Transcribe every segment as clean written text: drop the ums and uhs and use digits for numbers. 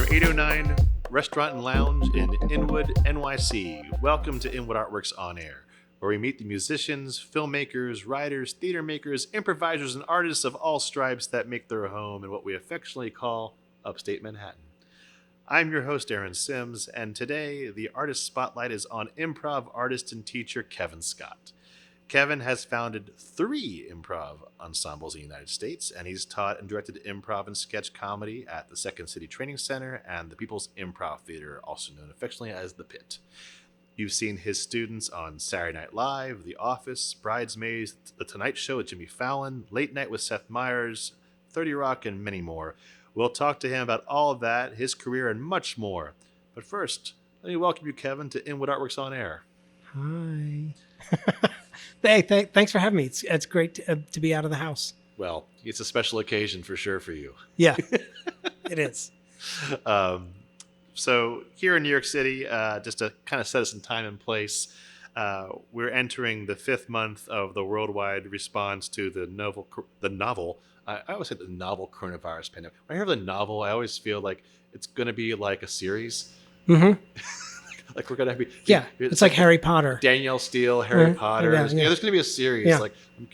809 Restaurant and Lounge in Inwood NYC. Welcome to Inwood Artworks On Air, where we meet the musicians, filmmakers, writers, theater makers, improvisers, and artists of all stripes that make their home in what we affectionately call Upstate Manhattan. I'm your host, Aaron Sims, and today the artist spotlight is on improv artist and teacher Kevin Scott. Kevin has founded 3 improv ensembles in the United States, and he's taught and directed improv and sketch comedy at the Second City Training Center and the People's Improv Theater, also known affectionately as the P.I.T. You've seen his students on Saturday Night Live, The Office, Bridesmaids, The Tonight Show with Jimmy Fallon, Late Night with Seth Meyers, 30 Rock, and many more. We'll talk to him about all of that, his career, and much more. But first, let me welcome you, Kevin, to Inwood Artworks On Air. Hi. Hey, thanks for having me. It's great to be out of the house. Well, it's a special occasion for sure for you. Yeah, it is. So here in New York City, just to kind of set us in time and place, we're entering the 5th month of the worldwide response to the novel. I always say the novel coronavirus pandemic. When I hear the novel, I always feel like it's going to be like a series. Mm-hmm. Like we're going to be... Yeah, it's like Harry Potter. Danielle Steele, Harry Potter. Yeah. There's going to be a series. Yeah.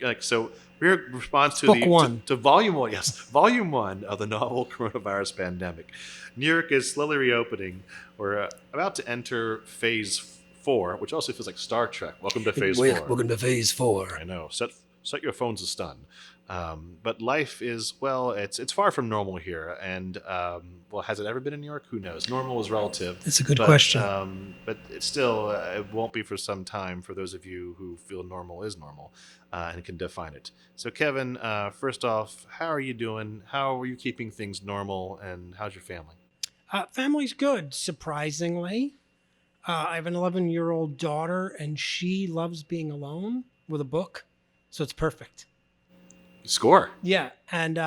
Like so we're in response to Book one. To volume 1, yes. Volume 1 of the novel coronavirus pandemic. New York is slowly reopening. We're about to enter phase 4, which also feels like Star Trek. Welcome to phase 4. Welcome to phase 4. I know. Set your phones to stun. But life is, well, it's far from normal here. And, has it ever been in New York? Who knows? Normal is relative. That's a good question. But it's still, it won't be for some time for those of you who feel normal is normal and can define it. So, Kevin, first off, how are you doing? How are you keeping things normal? And how's your family? Family's good, surprisingly. I have an 11-year-old daughter, and she loves being alone with a book. So it's perfect. Score. Yeah. And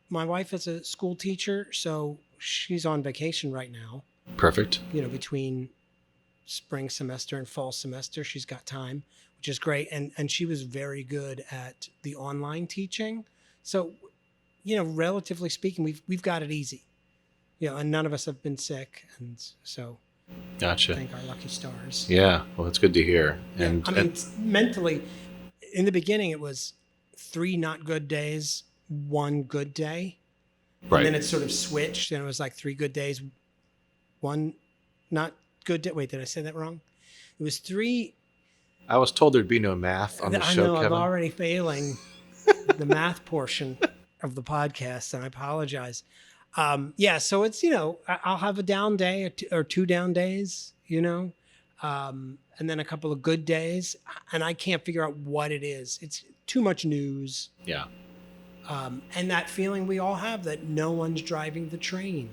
my wife is a school teacher, so she's on vacation right now. Perfect. Between spring semester and fall semester, she's got time, which is great. And she was very good at the online teaching. So, relatively speaking, we've got it easy. And none of us have been sick. And so gotcha. Thank our lucky stars. Yeah. Well, that's good to hear. And mentally, in the beginning, it was 3 not good days, 1 good day. Right. And then it sort of switched, and it was like 3 good days, 1 not good day. Wait, did I say that wrong? It was 3. I was told there'd be no math on the show, I know, Kevin. I'm already failing the math portion of the podcast, and I apologize. So it's, I'll have a down day or 2 down days, and then a couple of good days, and I can't figure out what it is. It's too much news. Yeah. And that feeling we all have that no one's driving the train.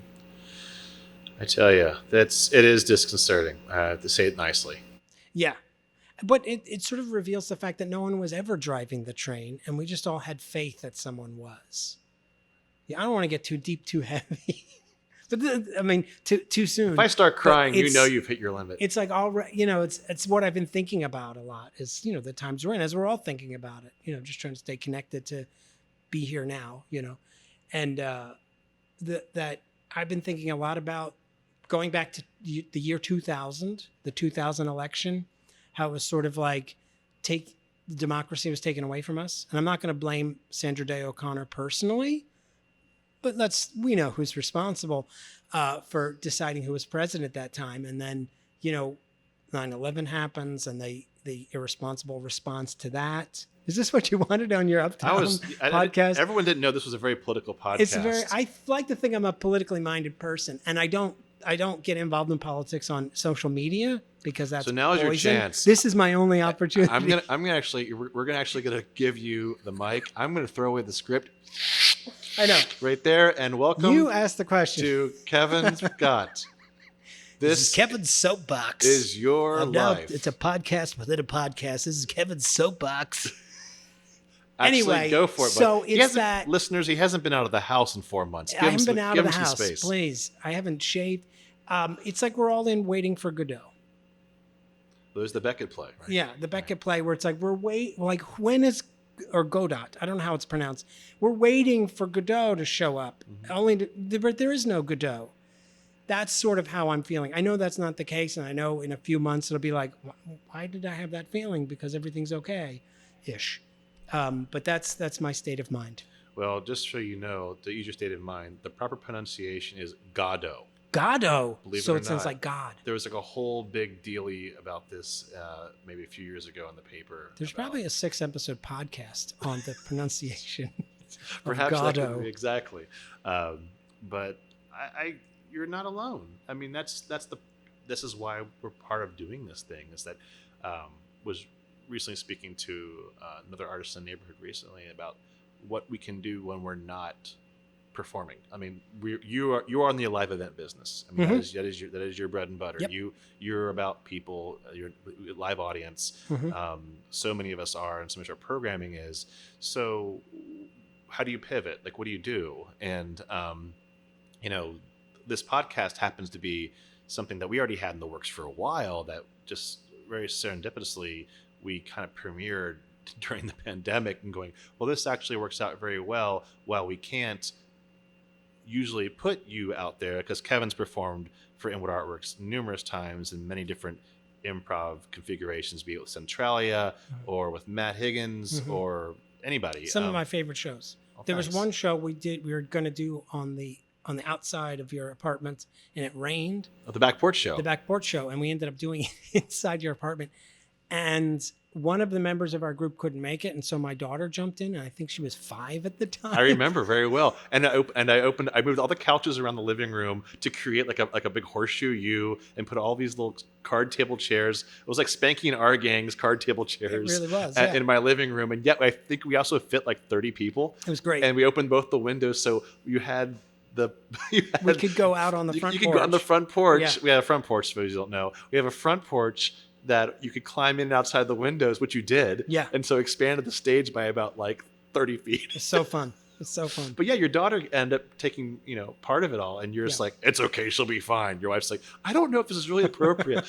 I tell you, it is disconcerting, to say it nicely. Yeah. But it sort of reveals the fact that no one was ever driving the train, and we just all had faith that someone was. Yeah, I don't want to get too deep, too heavy. But too soon. If I start crying, you've hit your limit. It's like it's what I've been thinking about a lot. Is the times we're in, as we're all thinking about it. Just trying to stay connected to be here now. And that I've been thinking a lot about going back to the year 2000, the 2000 election, how it was sort of like democracy was taken away from us. And I'm not going to blame Sandra Day O'Connor personally. But we know who's responsible for deciding who was president at that time. And then, 9/11 happens and the irresponsible response to that. Is this what you wanted on your Uptown podcast? Everyone didn't know this was a very political podcast. I like to think I'm a politically minded person, and I don't get involved in politics on social media because that's so now is poison. your chance. This is my only opportunity. we're gonna give you the mic. I'm gonna throw away the script. I know. Right there, and welcome. You asked the question to Kevin Scott. This is Kevin's Soapbox. Is your life? It's a podcast within a podcast. This is Kevin's Soapbox. Actually, anyway, go for it. So it's that listeners. He hasn't been out of the house in 4 months. I haven't been out of the house. Space. Please, I haven't shaved. It's like we're all in waiting for Godot. There's the Beckett play, right? Yeah, the Beckett play where it's like when is or Godot. I don't know how it's pronounced. We're waiting for Godot to show up. Mm-hmm. But there is no Godot. that's sort of how I'm feeling. I know that's not the case, and I know in a few months it'll be like, why did I have that feeling? Because everything's okay, ish. But that's my state of mind. Well, just so you know, to use your state of mind, the proper pronunciation is Godot. Goddo. Believe So it or it sounds not, like God. there was like a whole big dealy about this maybe a few years ago in the paper. There's probably a 6-episode podcast on the pronunciation of Perhaps that could Goddo. be exactly. But I you're not alone. I mean, this is why we're part of doing this thing. Is that was recently speaking to another artist in the neighborhood recently about what we can do when we're not performing. I mean, you are in the live event business. I mean, that is your bread and butter. Yep. You're about people. You're live audience. So many of us are, and so much of our programming is. So, how do you pivot? Like, what do you do? And this podcast happens to be something that we already had in the works for a while. That just very serendipitously we kind of premiered during the pandemic, and going, well, this actually works out very well. While we can't usually put you out there, because Kevin's performed for Inwood Artworks numerous times in many different improv configurations, be it with Centralia or with Matt Higgins or anybody. Some of my favorite shows. There was one show we were going to do on the outside of your apartment, and it rained. Oh, the Back Porch Show. The Back Porch Show, and we ended up doing it inside your apartment. And one of the members of our group couldn't make it, and so my daughter jumped in, and I think she was 5 at the time. I remember very well. And I moved all the couches around the living room to create like a big horseshoe U, and put all these little card table chairs. It was like Spanky and our gang's card table chairs. It really was, in my living room. And yet I think we also fit like 30 people. It was great. And we opened both the windows, so you had we could go out on the front porch. You could go on the front porch. Yeah. We have a front porch, for those who don't know. We have a front porch that you could climb in and outside the windows, which you did. Yeah. And so expanded the stage by about like 30 feet. It's so fun. It's so fun. But yeah, your daughter ended up taking, part of it all. And you're just like, it's okay. She'll be fine. Your wife's like, I don't know if this is really appropriate.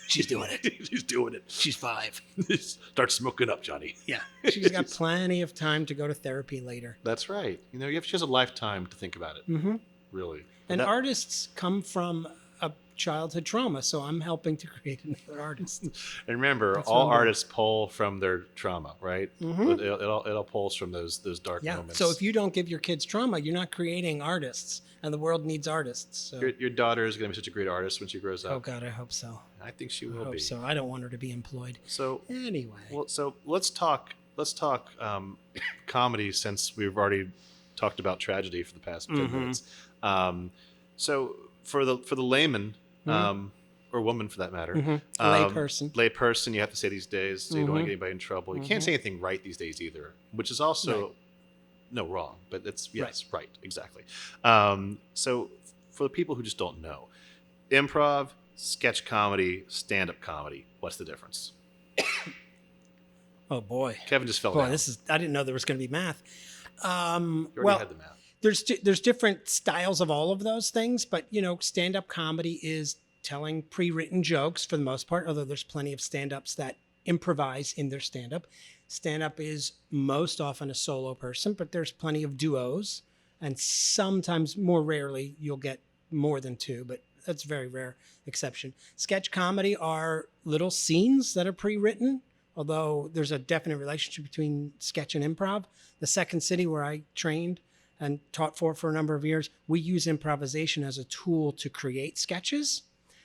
She's doing it. She's doing it. She's 5. Start smoking up, Johnny. Yeah. She's got plenty of time to go to therapy later. That's right. she has a lifetime to think about it. Mm-hmm. Really. And artists come from a childhood trauma, so I'm helping to create another artist. And remember, all artists pull from their trauma, right? Mm-hmm. It all pulls from those dark moments. So if you don't give your kids trauma, you're not creating artists, and the world needs artists. So. Your daughter is going to be such a great artist when she grows up. Oh God, I hope so. I think she will be. I hope so. I don't want her to be employed. So anyway, so let's talk comedy, since we've already talked about tragedy for the past 10 minutes. So for the layman, or woman for that matter, layperson, you have to say these days, so you don't want to get anybody in trouble. You can't say anything right these days either, which is also wrong, but it's right, exactly. So for the people who just don't know, improv, sketch comedy, stand-up comedy, what's the difference? Oh boy, Kevin just fell down. I didn't know there was going to be math. You already had the math. There's different styles of all of those things, but stand-up comedy is telling pre-written jokes for the most part, although there's plenty of stand-ups that improvise in their stand-up. Stand-up is most often a solo person, but there's plenty of duos, and sometimes, more rarely, you'll get more than 2, but that's a very rare exception. Sketch comedy are little scenes that are pre-written, although there's a definite relationship between sketch and improv. The Second City, where I trained and taught for a number of years, we use improvisation as a tool to create sketches.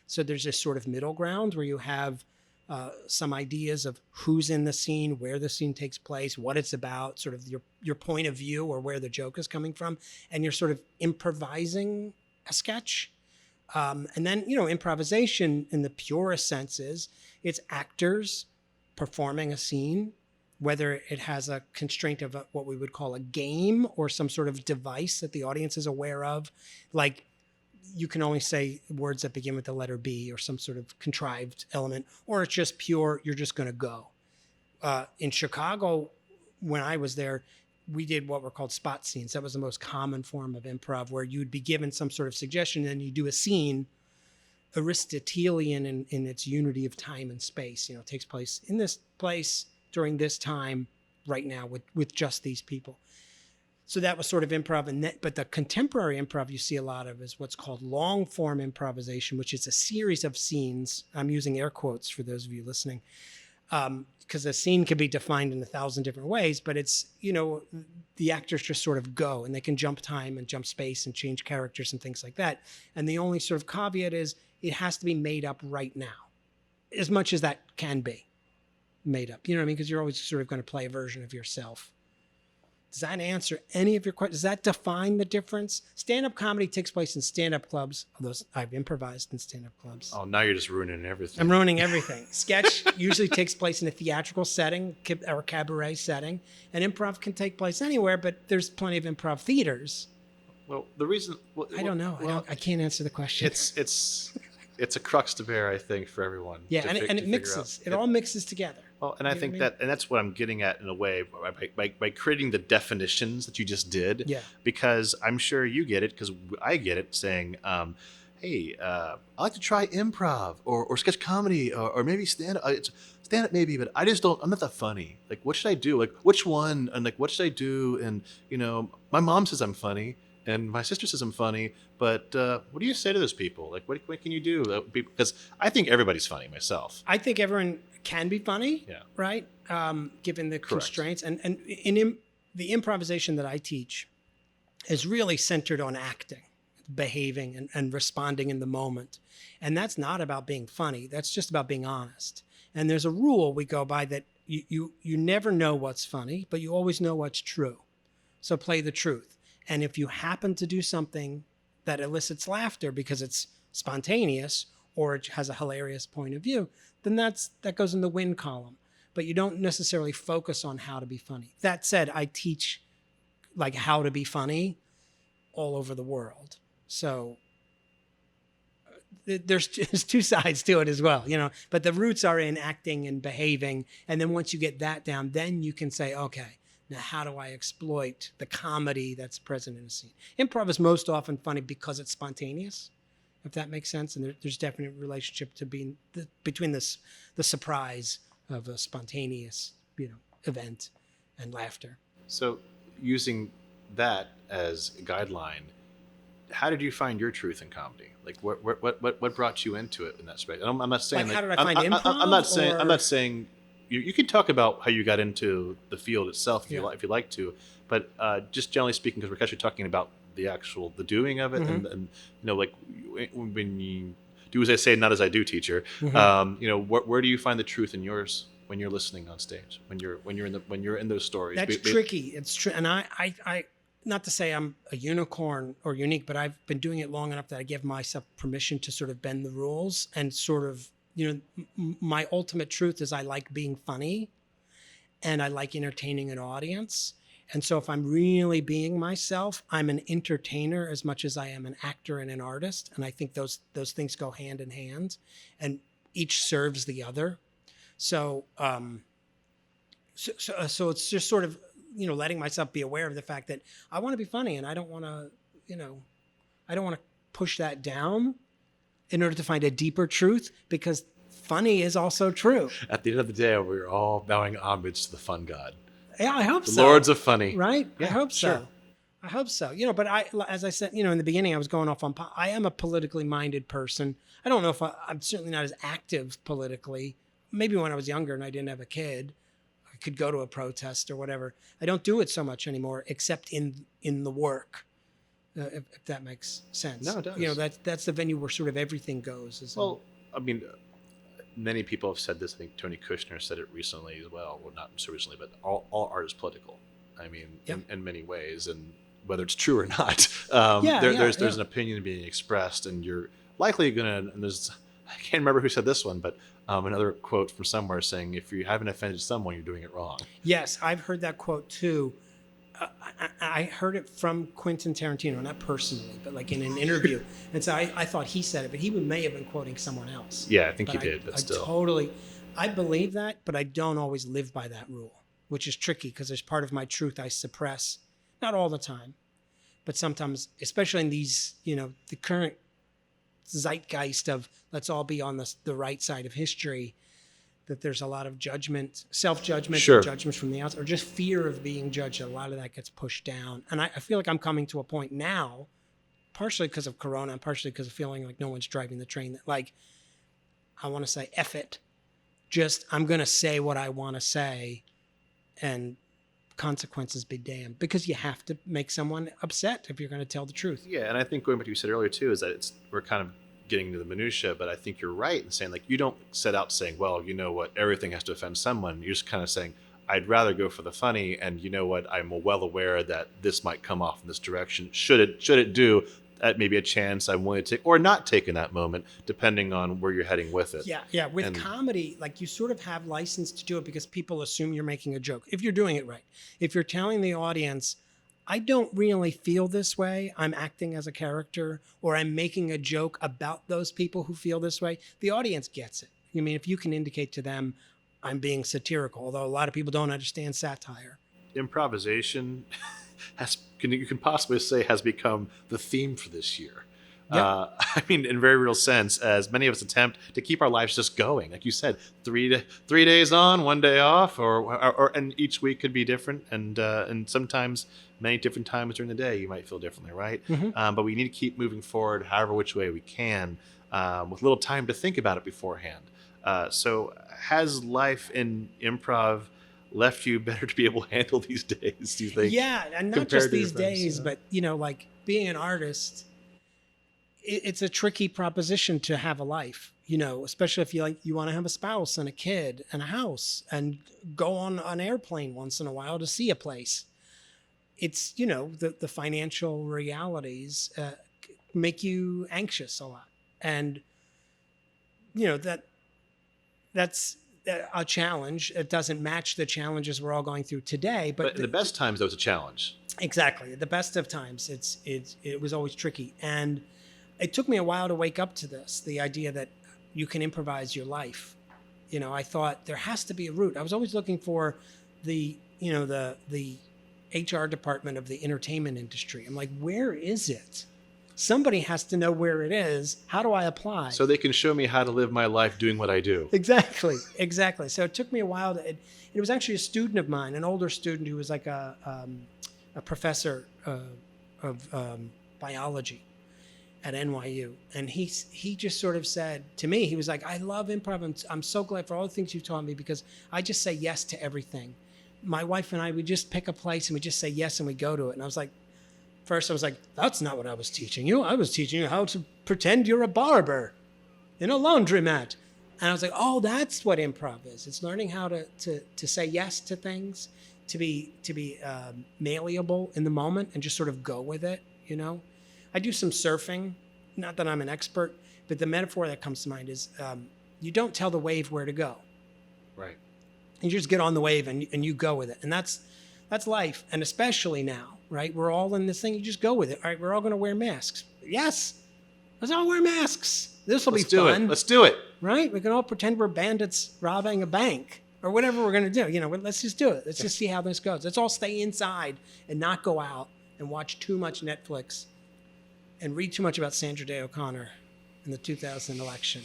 So there's this sort of middle ground where you have some ideas of who's in the scene, where the scene takes place, what it's about, sort of your point of view or where the joke is coming from, and you're sort of improvising a sketch. And then, improvisation in the purest sense is it's actors performing a scene, whether it has a constraint of what we would call a game or some sort of device that the audience is aware of. Like, you can only say words that begin with the letter B or some sort of contrived element, or it's just pure, you're just going to go. In Chicago, when I was there, we did what were called spot scenes. That was the most common form of improv, where you'd be given some sort of suggestion and you do a scene, Aristotelian in its unity of time and space. It takes place in this place during this time right now with just these people. So that was sort of improv, but the contemporary improv you see a lot of is what's called long form improvisation, which is a series of scenes. I'm using air quotes for those of you listening, because a scene can be defined in 1,000 different ways, but it's, the actors just sort of go and they can jump time and jump space and change characters and things like that. And the only sort of caveat is it has to be made up right now, as much as that can be made up. You know what I mean? Because you're always sort of going to play a version of yourself. Does that answer any of your questions? Does that define the difference? Stand-up comedy takes place in stand-up clubs. Although I've improvised in stand-up clubs. Oh, now you're just ruining everything. I'm ruining everything. Sketch usually takes place in a theatrical setting or cabaret setting. And improv can take place anywhere, but there's plenty of improv theaters. Well, the reason... I don't know. I can't answer the question. It's a crux to bear, I think, for everyone. Yeah, and it mixes. It all mixes together. Well, and I think that's what I'm getting at in a way by creating the definitions that you just did. Yeah. Because I'm sure you get it, because I get it, saying, hey, I like to try improv or sketch comedy or maybe stand-up. Stand-up maybe, but I'm not that funny. Like, what should I do? Like, which one? And like, what should I do? And, my mom says I'm funny. And my sister says I'm funny, but what do you say to those people? Like, what can you do? Because I think everybody's funny myself. I think everyone can be funny, right? Given the constraints. And in the improvisation that I teach is really centered on acting, behaving, and responding in the moment. And that's not about being funny. That's just about being honest. And there's a rule we go by that you never know what's funny, but you always know what's true. So play the truth. And if you happen to do something that elicits laughter because it's spontaneous or it has a hilarious point of view, then that goes in the win column. But you don't necessarily focus on how to be funny. That said, I teach like how to be funny all over the world. So there's two sides to it as well, but the roots are in acting and behaving. And then once you get that down, then you can say, okay, now, how do I exploit the comedy that's present in a scene? Improv is most often funny because it's spontaneous, if that makes sense. And there's definite relationship to between the surprise of a spontaneous, event and laughter. So, using that as a guideline, how did you find your truth in comedy? Like, what brought you into it in that space? I'm not saying how did I find improv? I'm not saying. You can talk about how you got into the field itself if you like to, but just generally speaking, because we're actually talking about the doing of it, and like when you do as I say, not as I do, teacher. Mm-hmm. Where do you find the truth in yours when you're listening on stage, when you're in those stories? That's tricky. It's true, and I not to say I'm a unicorn or unique, but I've been doing it long enough that I give myself permission to sort of bend the rules and sort of. My ultimate truth is I like being funny and I like entertaining an audience. And so if I'm really being myself, I'm an entertainer as much as I am an actor and an artist. And I think those things go hand in hand and each serves the other. So it's just sort of, letting myself be aware of the fact that I want to be funny and I don't want to push that down in order to find a deeper truth, because funny is also true. At the end of the day, we're all bowing homage to the fun god. Yeah, I hope so. The Lords of Funny. Right? Yeah, I hope so. Sure. I hope so. But as I said, in the beginning, I was going off on, I am a politically minded person. I don't know if I'm certainly not as active politically. Maybe when I was younger and I didn't have a kid, I could go to a protest or whatever. I don't do it so much anymore, except in the work. If that makes sense. No, it does. That's the venue where sort of everything goes. Many people have said this. I think Tony Kushner said it recently as well. Well, not so recently, but all art is political. In many ways, and whether it's true or not, there's an opinion being expressed, and you're likely gonna. And I can't remember who said this one, but another quote from somewhere saying, "If you haven't offended someone, you're doing it wrong." Yes, I've heard that quote too. I heard it from Quentin Tarantino, not personally, but like in an interview. And so I thought he said it, but he may have been quoting someone else. Yeah, I think he did, but still. I believe that, but I don't always live by that rule, which is tricky because there's part of my truth I suppress. Not all the time, but sometimes, especially in these, the current zeitgeist of let's all be on the right side of history. that there's a lot of judgment, self-judgment, Sure. judgments from the outside, or just fear of being judged. A lot of that gets pushed down. And I feel like I'm coming to a point now, partially because of Corona and partially because of feeling like no one's driving the train, that like, I want to say, F it. Just, I'm going to say what I want to say, and consequences be damned, because you have to make someone upset if you're going to tell the truth. Yeah, and I think going back to what you said earlier too is that we're kind of getting into the minutia, but I think you're right in saying, like, you don't set out saying, well, you know what, everything has to offend someone. You're just kind of saying, I'd rather go for the funny, and you know what, I'm well aware that this might come off in this direction. Should it do, that may be a chance I'm willing to take or not take in that moment, depending on where you're heading with it. Yeah. With comedy, like, you sort of have license to do it because people assume you're making a joke. If you're doing it right, if you're telling the audience, I don't really feel this way, I'm acting as a character, or I'm making a joke about those people who feel this way, the audience gets it. I mean, if you can indicate to them, I'm being satirical, although a lot of people don't understand satire. Improvisation you can possibly say has become the theme for this year. Yeah. I mean, in very real sense, as many of us attempt to keep our lives just going. Like you said, 3 days on, 1 day off, and each week could be different. And sometimes many different times during the day, you might feel differently, right? Mm-hmm. But we need to keep moving forward, however which way we can, with little time to think about it beforehand. So has life in improv left you better to be able to handle these days, do you think? Yeah, and not just these days, but, like, being an artist, it's a tricky proposition to have a life, especially if you want to have a spouse and a kid and a house and go on an airplane once in a while to see a place. It's, the financial realities make you anxious a lot. And, that's a challenge. It doesn't match the challenges we're all going through today. But in the best times, though, it's a challenge. Exactly. At the best of times, it was always tricky. And it took me a while to wake up to this, the idea that you can improvise your life. I thought there has to be a route. I was always looking for the HR department of the entertainment industry. I'm like, where is it? Somebody has to know where it is. How do I apply? So they can show me how to live my life doing what I do. Exactly. So it took me a while it was actually a student of mine, an older student who was like a professor of biology at NYU. And he just sort of said to me, he was like, I love improv. I'm so glad for all the things you taught me, because I just say yes to everything. My wife and I, we just pick a place and we just say yes and we go to it. And I was like, first I was like, that's not what I was teaching you. I was teaching you how to pretend you're a barber in a laundromat. And I was like, oh, that's what improv is. It's learning how to say yes to things, to be malleable in the moment and just sort of go with it, I do some surfing, not that I'm an expert, but the metaphor that comes to mind is you don't tell the wave where to go. Right. You just get on the wave and you go with it. And that's life. And especially now, right? We're all in this thing. You just go with it. All right, we're all going to wear masks. Yes. Let's all wear masks. This will be fun. Let's do it. Right? We can all pretend we're bandits robbing a bank or whatever we're going to do. Let's just do it. Let's just see how this goes. Let's all stay inside and not go out and watch too much Netflix and read too much about Sandra Day O'Connor in the 2000 election.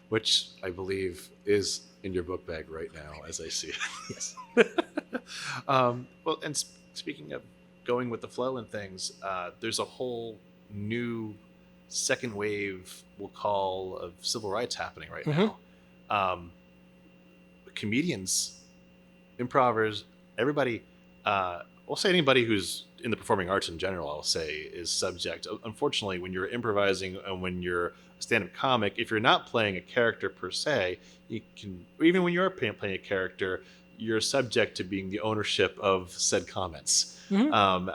Which I believe is in your book bag right now, as I see it. Yes. Well, and speaking of going with the flow and things, there's a whole new second wave, we'll call, of civil rights happening right now. Comedians, improvers, everybody, we'll say anybody who's in the performing arts in general, I'll say, is subject. Unfortunately, when you're improvising and when you're a stand-up comic, if you're not playing a character per se, you can, or even when you're playing a character, you're subject to being the ownership of said comments. Mm-hmm.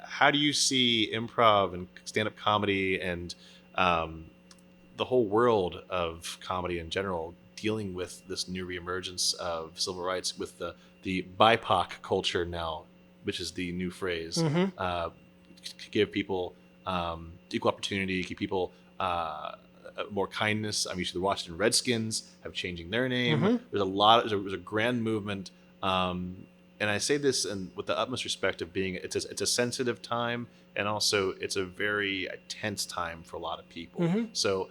How do you see improv and stand-up comedy and the whole world of comedy in general dealing with this new reemergence of civil rights, with the BIPOC culture now, which is the new phrase, to give people equal opportunity, give people more kindness? I mean, the Washington Redskins have changing their name. Mm-hmm. There's a grand movement. And I say this with the utmost respect of being, it's a sensitive time, and also it's a very tense time for a lot of people. Mm-hmm. So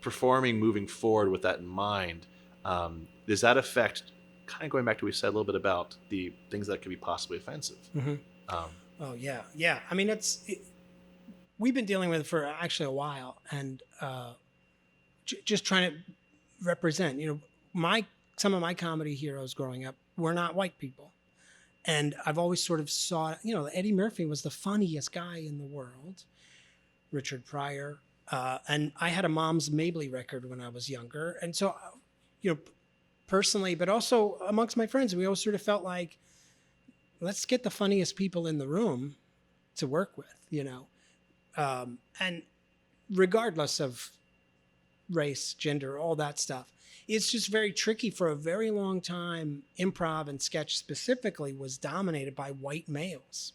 performing, moving forward with that in mind, Does that affect, kind of going back to what we said a little bit about the things that could be possibly offensive? Mm-hmm. Um, Oh yeah, yeah. I mean, we've been dealing with it for actually a while, and just trying to represent. Some of my comedy heroes growing up were not white people, and I've always sort of saw. Eddie Murphy was the funniest guy in the world. Richard Pryor, and I had a Mom's Mabley record when I was younger, and so, personally, but also amongst my friends, we always sort of felt like, let's get the funniest people in the room to work with, and regardless of race, gender, all that stuff. It's just very tricky. For a very long time, improv and sketch specifically was dominated by white males.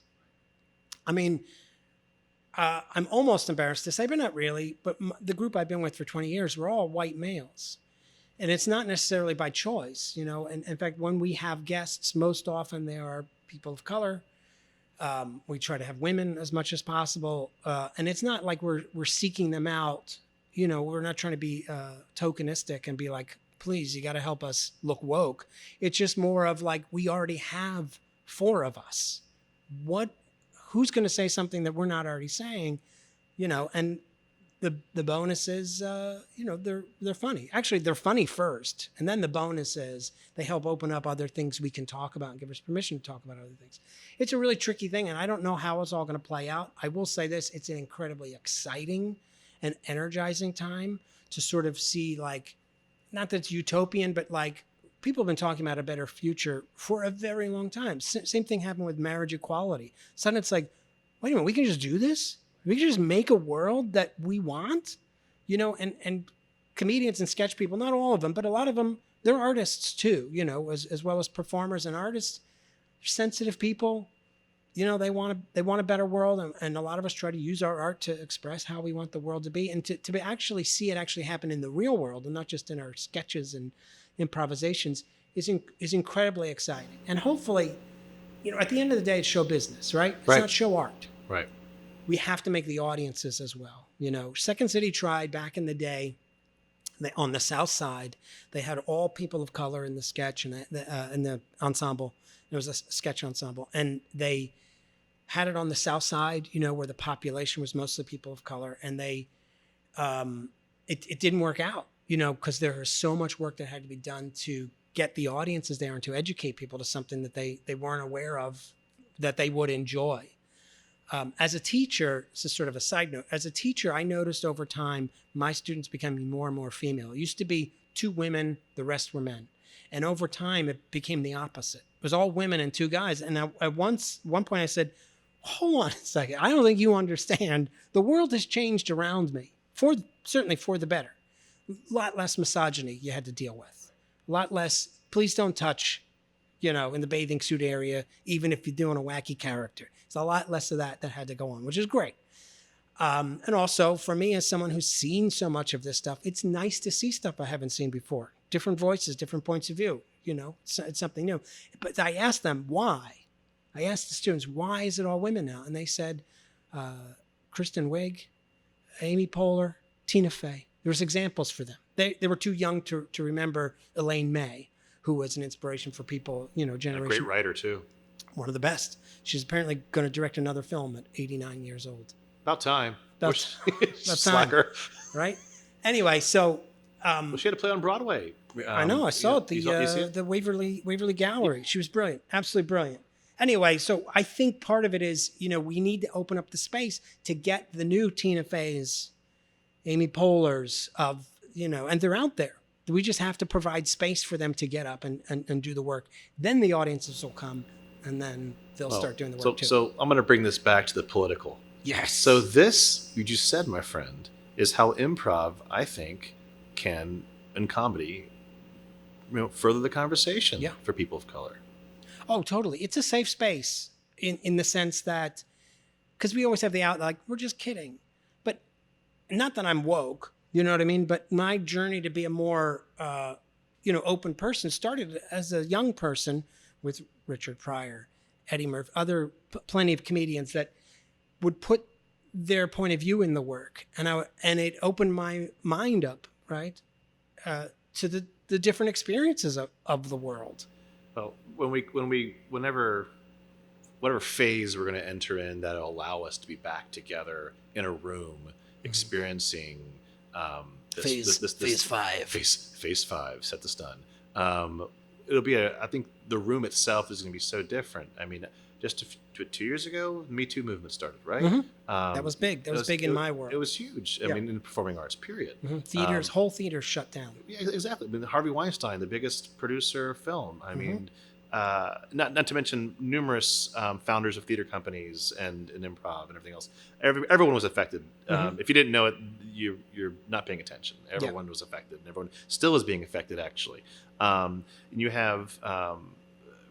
I mean, I'm almost embarrassed to say, but not really. But the group I've been with for 20 years, we're all white males. And it's not necessarily by choice, And in fact, when we have guests, most often they are people of color. We try to have women as much as possible. And it's not like we're seeking them out. We're not trying to be tokenistic and be like, please, you got to help us look woke. It's just more of like, we already have 4 of us. Who's going to say something that we're not already saying? And the bonus is, they're funny. Actually, they're funny first. And then the bonus is they help open up other things we can talk about and give us permission to talk about other things. It's a really tricky thing, and I don't know how it's all going to play out. I will say this, it's an incredibly exciting and energizing time to sort of see, like, not that it's utopian, but like people have been talking about a better future for a very long time. Same thing happened with marriage equality. Suddenly it's like, wait a minute, we can just do this? We can just make a world that we want? And comedians and sketch people, not all of them, but a lot of them, they're artists too, as well as performers and artists, sensitive people. They want a better world, and a lot of us try to use our art to express how we want the world to be, and to actually see it actually happen in the real world and not just in our sketches and improvisations is incredibly exciting. And hopefully, at the end of the day, it's show business, right? It's not show art. Right. We have to make the audiences as well. Second City tried back in the day. On the South Side, they had all people of color in the sketch and the ensemble. There was a sketch ensemble, and they had it on the South Side, where the population was mostly people of color, and it didn't work out, because there was so much work that had to be done to get the audiences there and to educate people to something that they weren't aware of, that they would enjoy. As a teacher, this is sort of a side note, as a teacher, I noticed over time, my students becoming more and more female. It used to be 2 women, the rest were men. And over time, it became the opposite. It was all women and 2 guys. And at one point I said, hold on a second. I don't think you understand. The world has changed around me, certainly for the better. A lot less misogyny you had to deal with. A lot less, please don't touch, in the bathing suit area, even if you're doing a wacky character. It's a lot less of that had to go on, which is great. And also, for me, as someone who's seen so much of this stuff, it's nice to see stuff I haven't seen before. Different voices, different points of view. It's something new. But I asked them why. I asked the students, why is it all women now? And they said, Kristen Wiig, Amy Poehler, Tina Fey. There was examples for them. They were too young to remember Elaine May, who was an inspiration for people, generation. A great writer, too. One of the best. She's apparently going to direct another film at 89 years old. About time. About Slacker. time, right? Anyway, so... well, she had to play on Broadway. I know. I saw it. You see it? The Waverly Gallery. She was brilliant. Absolutely brilliant. Anyway, so I think part of it is, we need to open up the space to get the new Tina Fey's, Amy Poehler's and they're out there. We just have to provide space for them to get up and do the work. Then the audiences will come, and then they'll start doing the work too. So I'm going to bring this back to the political. Yes. So this, you just said, my friend, is how improv, I think, can, in comedy, further the conversation for people of color. Oh, totally. It's a safe space in the sense that, because we always have the out, like, we're just kidding. But not that I'm woke, you know what I mean? But my journey to be a more, open person started as a young person with Richard Pryor, Eddie Murphy, plenty of comedians that would put their point of view in the work. And it opened my mind up, right? To the different experiences of the world. Well, whenever whatever phase we're going to enter in that'll allow us to be back together in a room, experiencing Phase five. Phase five, set the stun. It'll be I think the room itself is going to be so different. I mean, just 2 years ago, Me Too movement started, right? That was big. That was big in my world. It was huge. I mean, in the performing arts, period. Theaters, whole theaters shut down. Yeah, exactly. I mean, Harvey Weinstein, the biggest producer of film. I mean, not to mention numerous founders of theater companies and improv and everything else. Everyone was affected. If you didn't know it, you're not paying attention. Everyone was affected, and everyone still is being affected, actually. And you have, I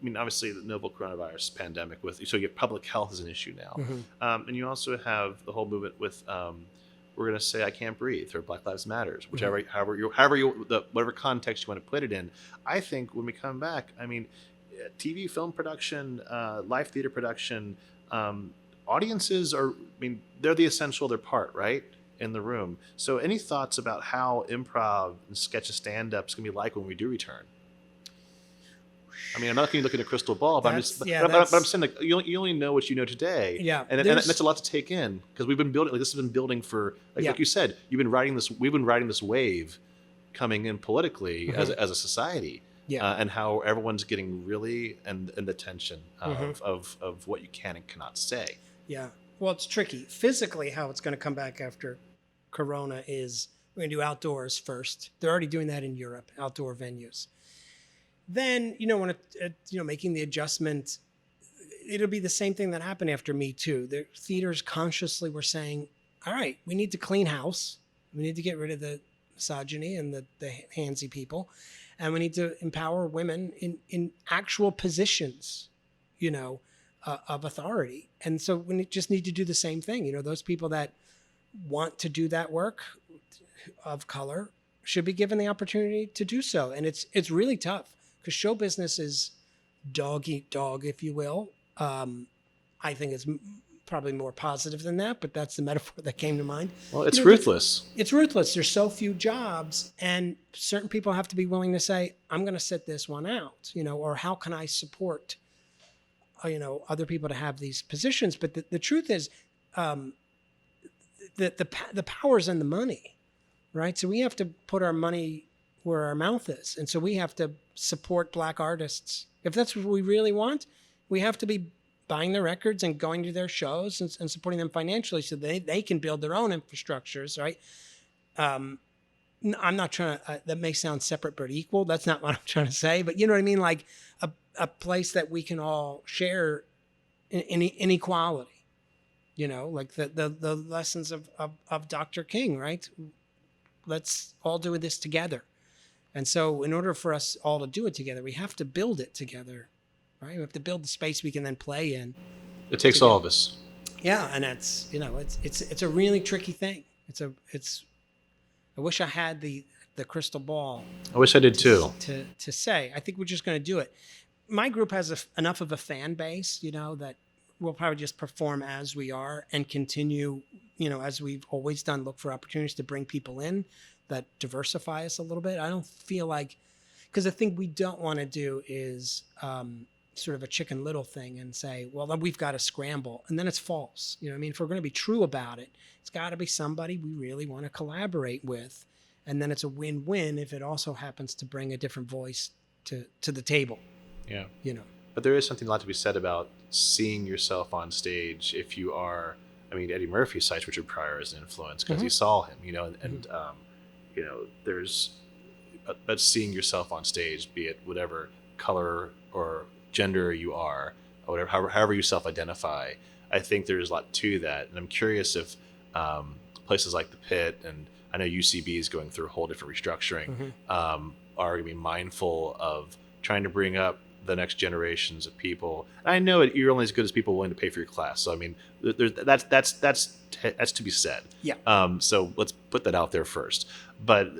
mean, obviously the novel coronavirus pandemic so you have public health as an issue now, and you also have the whole movement with. We're going to say I Can't Breathe or Black Lives Matters, whatever context you want to put it in. I think when we come back, I mean, TV, film production, live theater production, audiences they're the essential, they're part, right, in the room. So any thoughts about how improv and sketch and stand-up is going to be like when we do return? I mean, I'm not going to look at a crystal ball, but I'm saying, like, you only know what you know today. Yeah, and that's a lot to take in, because we've been building, this has been building for, like you said, we've been riding this wave coming in politically as a society. And how everyone's getting really and the tension of what you can and cannot say. Yeah. Well, it's tricky. Physically, how it's going to come back after Corona is we're going to do outdoors first. They're already doing that in Europe, outdoor venues. Then, when making the adjustment, it'll be the same thing that happened after Me Too. The theaters consciously were saying, all right, we need to clean house. We need to get rid of the misogyny and the handsy people. And we need to empower women in actual positions, of authority. And so we just need to do the same thing. Those people that want to do that work of color should be given the opportunity to do so. And it's really tough because show business is dog eat dog, if you will. I think it's probably more positive than that, but that's the metaphor that came to mind. Well, it's ruthless. It's ruthless. There's so few jobs, and certain people have to be willing to say, I'm going to sit this one out, or how can I support, other people to have these positions? But the truth is, the power's in the money, right? So we have to put our money where our mouth is. And so we have to support Black artists. If that's what we really want, we have to be buying their records and going to their shows and supporting them financially so they can build their own infrastructures, right? I'm not trying to, that may sound separate but equal. That's not what I'm trying to say, but you know what I mean? Like a place that we can all share in equality, like the lessons of Dr. King, right? Let's all do this together. And so in order for us all to do it together, we have to build it together. Right, we have to build the space we can then play in. It takes all of us. Yeah, and that's it's a really tricky thing. I wish I had the crystal ball. I wish I did too. To say, I think we're just going to do it. My group has enough of a fan base, that we'll probably just perform as we are and continue, as we've always done. Look for opportunities to bring people in that diversify us a little bit. I don't feel like, because the thing we don't want to do is sort of a Chicken Little thing and say, well, then we've got to scramble. And then it's false. If we're going to be true about it, it's got to be somebody we really want to collaborate with. And then it's a win-win if it also happens to bring a different voice to the table. Yeah. But there is something a lot to be said about seeing yourself on stage if you are, Eddie Murphy cites Richard Pryor as an influence because he saw him, and there's, but seeing yourself on stage, be it whatever color or gender you are, or whatever, however you self-identify, I think there's a lot to that. And I'm curious if places like the P.I.T, and I know UCB is going through a whole different restructuring, are going to be mindful of trying to bring up the next generations of people. And I know you're only as good as people willing to pay for your class. So that's to be said. Yeah. So let's put that out there first. But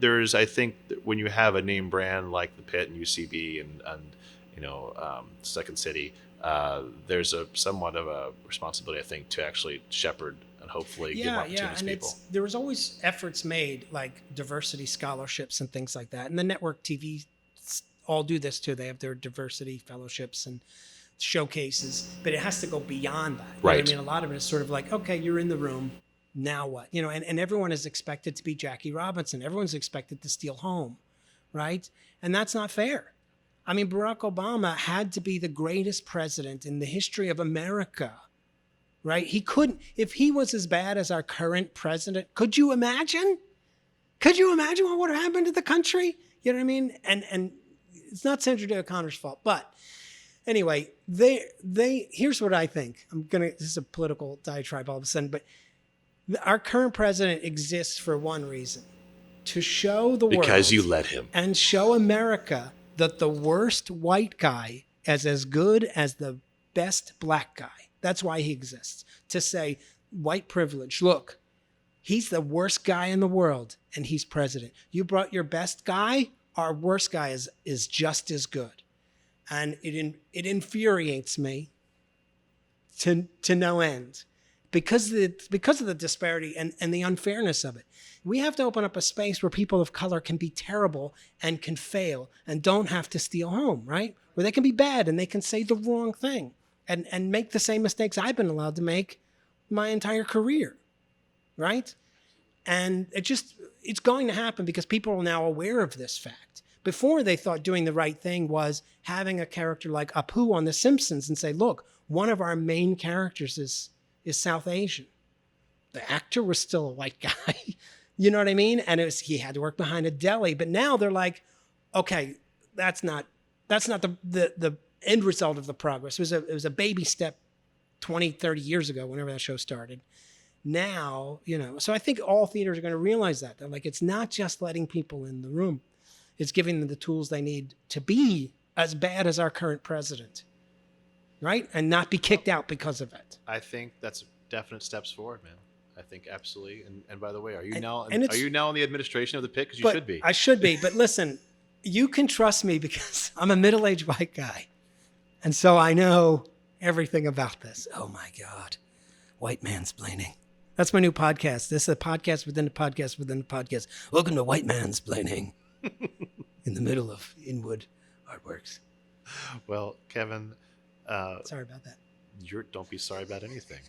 there's, I think, when you have a name brand like the P.I.T and UCB and Second City, there's somewhat of a responsibility, I think, to actually shepherd and hopefully give Yeah, opportunities to and people. there was always efforts made like diversity scholarships and things like that. And the network TV all do this too. They have their diversity fellowships and showcases, but it has to go beyond that. You know what Right. I mean? A lot of it is sort of like, okay, you're in the room, now what? You know, and everyone is expected to be Jackie Robinson. Everyone's expected to steal home, right? And that's not fair. I mean, Barack Obama had to be the greatest president in the history of America, right? He couldn't, if he was as bad as our current president, could you imagine? Could you imagine what would have happened to the country? You know what I mean? And it's not Sandra Day O'Connor's fault, but anyway, they here's what I think. This is a political diatribe all of a sudden, but our current president exists for one reason: to show the world, Because you let him. and show America that the worst white guy is as good as the best black guy. That's why he exists. To say white privilege, look, he's the worst guy in the world and he's president. You brought your best guy, our worst guy is just as good. And it infuriates me to no end because of the disparity and the unfairness of it. We have to open up a space where people of color can be terrible and can fail and don't have to steal home, right? Where they can be bad and they can say the wrong thing and make the same mistakes I've been allowed to make my entire career, right? And it's going to happen because people are now aware of this fact. Before, they thought doing the right thing was having a character like Apu on The Simpsons and say, look, one of our main characters is South Asian. The actor was still a white guy. You know what I mean? And he had to work behind a deli. But now they're like, okay, that's not the end result of the progress. It was a baby step 20, 30 years ago, whenever that show started. Now, you know, so I think all theaters are going to realize that. They're like, it's not just letting people in the room. It's giving them the tools they need to be as bad as our current president, right? And not be kicked out because of it. I think that's definite steps forward, man. I think absolutely. And by the way, are you And- now and are it's- you now in the administration of the pit? Because you But should be. I should be. But listen, you can trust me because I'm a middle-aged white guy. And so I know everything about this. Oh my God. White mansplaining. That's my new podcast. This is a podcast within a podcast within a podcast. Welcome to White Mansplaining in the middle of Inwood Artworks. Well, Kevin, Sorry about that. don't be sorry about anything.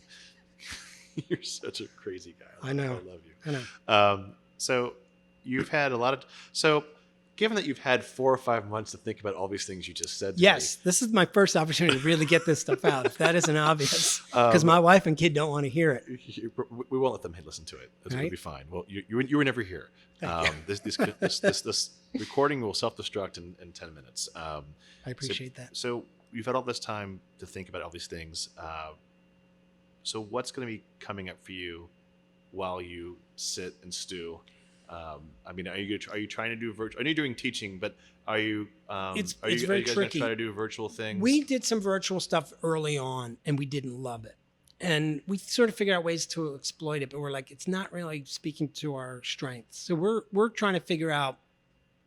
You're such a crazy guy. I know. I love you. I know. So you've had a lot of. So, given that you've had 4 or 5 months to think about all these things you just said, to Yes, this is my first opportunity to really get this stuff out. If that isn't obvious, Um, because my wife and kid don't want to hear it. we won't let them listen to it. It'll Right. be fine. Well, you were never here. This recording will self-destruct in 10 minutes. I appreciate that. So you've had all this time to think about all these things. So what's going to be coming up for you while you sit and stew? I mean, are you trying to do virtual? I know you're doing teaching, but are you? It's are you very guys going tricky. to try to do virtual things? We did some virtual stuff early on, and we didn't love it. And we sort of figured out ways to exploit it, but we're like, it's not really speaking to our strengths. So we're trying to figure out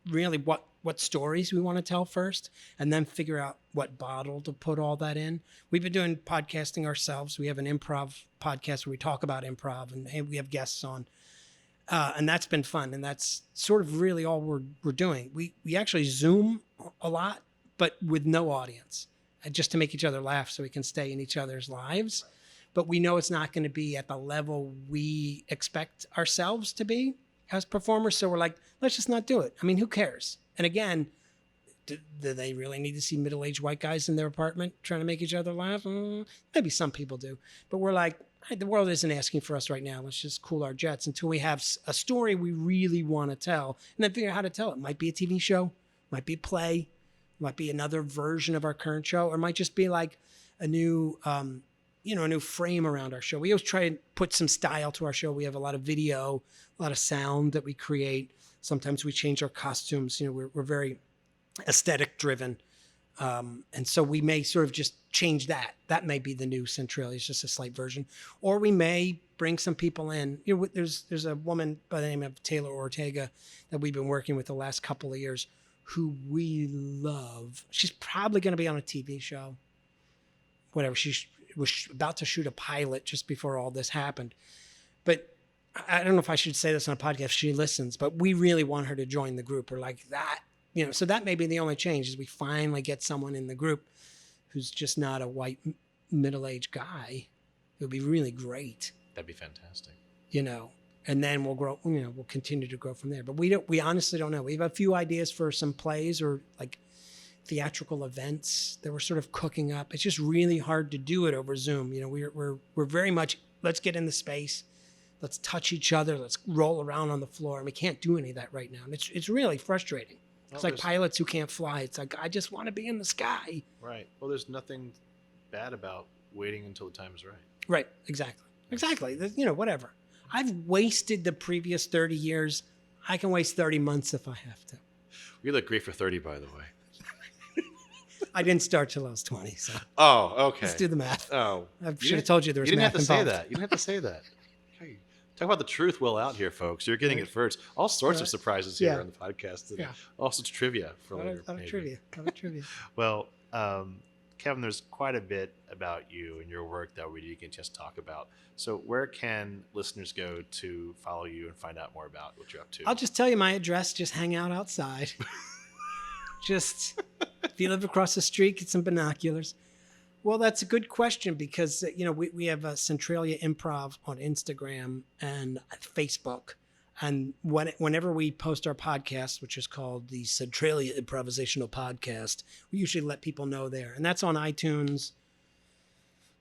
really what stories we want to tell first, and then figure out what bottle to put all that in. We've been doing podcasting ourselves. We have an improv podcast where we talk about improv, and we have guests on. And that's been fun, and that's sort of really all we're doing. We actually Zoom a lot, but with no audience, just to make each other laugh so we can stay in each other's lives. But we know it's not going to be at the level we expect ourselves to be as performers. So we're like, let's just not do it. I mean, who cares? And again, do they really need to see middle-aged white guys in their apartment trying to make each other laugh? Maybe some people do. But we're like, the world isn't asking for us right now. Let's just cool our jets until we have a story we really want to tell, and then figure out how to tell it. Might be a TV show, might be a play, might be another version of our current show, or it might just be like a new, a new frame around our show. We always try and put some style to our show. We have a lot of video, a lot of sound that we create. Sometimes we change our costumes. We're very aesthetic driven. And so we may sort of just change that. That may be the new Centralia. It's just a slight version. Or we may bring some people in. There's a woman by the name of Taylor Ortega that we've been working with the last couple of years who we love. She's probably going to be on a TV show. Whatever. She was about to shoot a pilot just before all this happened. But I don't know if I should say this on a podcast if she listens, but we really want her to join the group or like that, so that may be the only change is we finally get someone in the group who's just not a white middle-aged guy. It would be really great, That'd be fantastic. And then we'll grow, we'll continue to grow from there. But we honestly don't know. We have a few ideas for some plays or like theatrical events that we're sort of cooking up. It's just really hard to do it over Zoom. We're very much, let's get in the space. Let's touch each other. Let's roll around on the floor. And we can't do any of that right now. And it's really frustrating. It's like pilots who can't fly. It's like, I just want to be in the sky. Right. Well, there's nothing bad about waiting until the time is right. Right. Exactly. Whatever. I've wasted the previous 30 years. I can waste 30 months if I have to. You look great for 30, by the way. I didn't start till I was 20. So. Oh, okay. Let's do the math. Oh. I should have told you there was math involved. You didn't have to say that. Hey, talk about the truth well out here, folks. You're getting it first. All sorts of surprises here on the podcast today. Yeah. All sorts of trivia for later. A lot of trivia. Well, Kevin, there's quite a bit about you and your work that we can just talk about. So where can listeners go to follow you and find out more about what you're up to? I'll just tell you my address. Just hang out outside. Just if you live across the street, get some binoculars. Well, that's a good question because, we have Centralia Improv on Instagram and Facebook. And whenever we post our podcast, which is called the Centralia Improvisational Podcast, we usually let people know there. And that's on iTunes,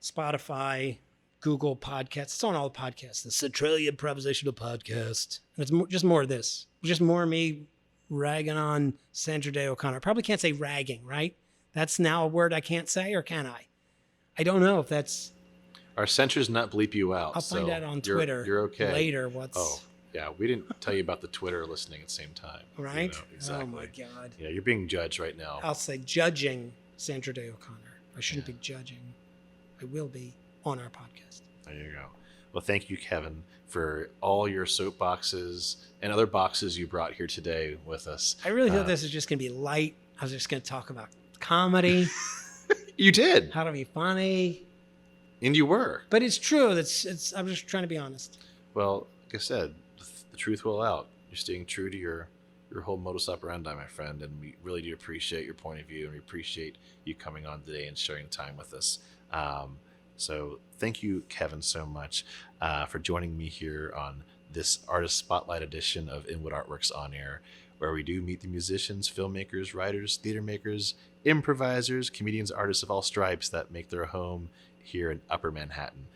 Spotify, Google Podcasts. It's on all the podcasts, the Centralia Improvisational Podcast. And it's just more of this. Just more of me ragging on Sandra Day O'Connor. I probably can't say ragging, right? That's now a word I can't say, or can I? I don't know if that's... Our censors not bleep you out. I'll find out on Twitter you're okay. Later what's... Oh. Yeah, we didn't tell you about the Twitter listening at the same time. Right? Exactly. Oh, my God. Yeah, you're being judged right now. I'll say judging Sandra Day O'Connor. I shouldn't be judging. I will be on our podcast. There you go. Well, thank you, Kevin, for all your soapboxes and other boxes you brought here today with us. I really thought this was just going to be light. I was just going to talk about comedy. You did. How to be funny. And you were. But it's true. I'm just trying to be honest. Well, like I said, the truth will out. You're staying true to your whole modus operandi, my friend, and we really do appreciate your point of view, and we appreciate you coming on today and sharing time with us. So thank you, Kevin, so much for joining me here on this Artist Spotlight edition of Inwood Artworks On Air, where we do meet the musicians, filmmakers, writers, theater makers, improvisers, comedians, artists of all stripes that make their home here in Upper Manhattan.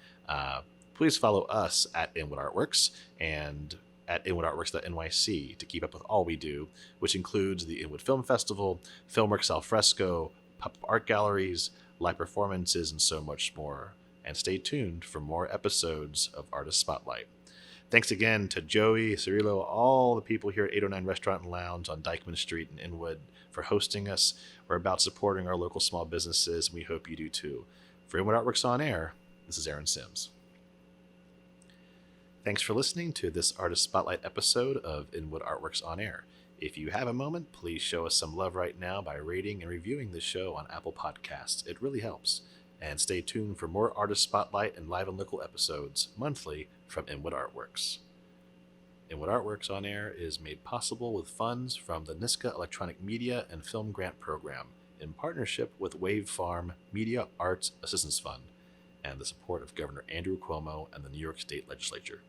Please follow us at Inwood Artworks and at inwoodartworks.nyc to keep up with all we do, which includes the Inwood Film Festival, Filmworks Al Fresco, pop-up art galleries, live performances, and so much more. And stay tuned for more episodes of Artist Spotlight. Thanks again to Joey, Cirillo, all the people here at 809 Restaurant and Lounge on Dykeman Street in Inwood for hosting us. We're about supporting our local small businesses, and we hope you do too. For Inwood Artworks On Air, this is Aaron Sims. Thanks for listening to this Artist Spotlight episode of Inwood Artworks On Air. If you have a moment, please show us some love right now by rating and reviewing this show on Apple Podcasts. It really helps. And stay tuned for more Artist Spotlight and live and local episodes monthly from Inwood Artworks. Inwood Artworks On Air is made possible with funds from the NYSCA Electronic Media and Film Grant Program in partnership with Wave Farm Media Arts Assistance Fund and the support of Governor Andrew Cuomo and the New York State Legislature.